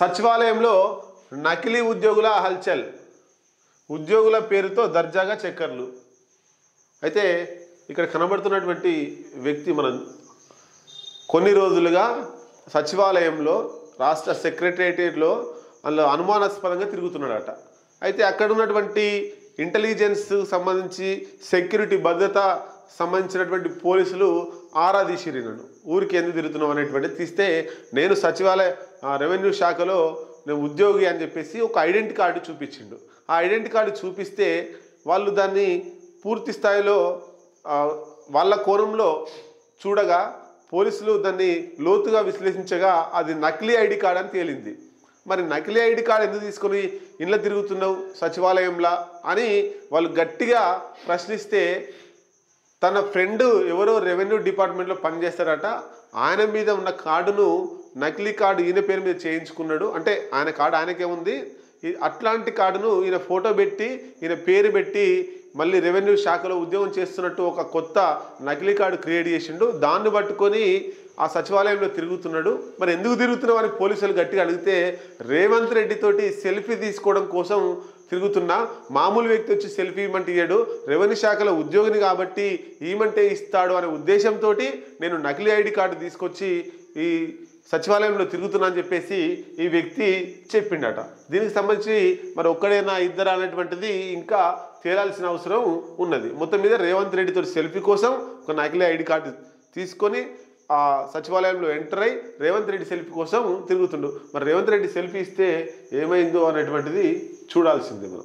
సచివాలయంలో నకిలీ ఉద్యోగుల హల్చల్, ఉద్యోగుల పేరుతో దర్జాగా చక్కర్లు. అయితే ఇక్కడ కనబడుతున్నటువంటి వ్యక్తి మనం కొన్ని రోజులుగా సచివాలయంలో రాష్ట్ర సెక్రటేరియట్లో అందులో అనుమానాస్పదంగా తిరుగుతున్నాడట. అయితే అక్కడ ఉన్నటువంటి ఇంటెలిజెన్స్ సంబంధించి సెక్యూరిటీ భద్రత సంబంధించినటువంటి పోలీసులు ఆరా తీసిర్రు. నన్ను ఊరికి ఎందుకు తిరుగుతున్నావు అనేటువంటిది తీస్తే నేను సచివాలయ రెవెన్యూ శాఖలో నేను ఉద్యోగి అని చెప్పేసి ఒక ఐడెంటిటీ కార్డు చూపించిండు. ఆ ఐడెంటిటీ కార్డు చూపిస్తే వాళ్ళు దాన్ని పూర్తి స్థాయిలో వాళ్ళ కోణంలో చూడగా పోలీసులు దాన్ని లోతుగా విశ్లేషించగా అది నకిలీ ఐడి కార్డ్ అని తేలింది. మరి నకిలీ ఐడి కార్డు ఎందుకు తీసుకొని ఇంట్లో తిరుగుతున్నావు సచివాలయంలా అని వాళ్ళు గట్టిగా ప్రశ్నిస్తే తన ఫ్రెండ్ ఎవరో రెవెన్యూ డిపార్ట్మెంట్లో పనిచేస్తారట, ఆయన మీద ఉన్న కార్డును నకిలీ కార్డు ఈయన పేరు మీద చేయించుకున్నాడు. అంటే ఆయన కార్డు ఆయనకే ఉంది, అట్లాంటి కార్డును ఈయన ఫోటో పెట్టి ఈయన పేరు పెట్టి మళ్ళీ రెవెన్యూ శాఖలో ఉద్యోగం చేస్తున్నట్టు ఒక కొత్త నకిలీ కార్డు క్రియేట్ చేసిండు. దాన్ని పట్టుకొని ఆ సచివాలయంలో తిరుగుతున్నాడు. మరి ఎందుకు తిరుగుతున్నావు అని పోలీసులు గట్టిగా అడిగితే రేవంత్ రెడ్డి తోటి సెల్ఫీ తీసుకోవడం కోసం తిరుగుతున్నా, మామూలు వ్యక్తి వచ్చి సెల్ఫీ ఇవ్వమంటే ఇయ్యడు, రెవెన్యూ శాఖలో ఉద్యోగిని కాబట్టి ఈమంటే ఇస్తాడు అనే ఉద్దేశంతో నేను నకిలీ ఐడి కార్డు తీసుకొచ్చి ఈ సచివాలయంలో తిరుగుతున్నా అని చెప్పేసి ఈ వ్యక్తి చెప్పిండట. దీనికి సంబంధించి మరి ఒక్కడైనా ఇద్దరు అనేటువంటిది ఇంకా తేలాల్సిన అవసరం ఉన్నది. మొత్తం మీద రేవంత్ రెడ్డితో సెల్ఫీ కోసం ఒక నకిలీ ఐడి కార్డు తీసుకొని ఆ సచివాలయంలో ఎంటర్ అయ్యి రేవంత్ రెడ్డి సెల్ఫీ కోసం తిరుగుతుండు. మరి రేవంత్ రెడ్డి సెల్ఫీ ఇస్తే ఏమైందో అనేటువంటిది చూడాల్సిందే మనం.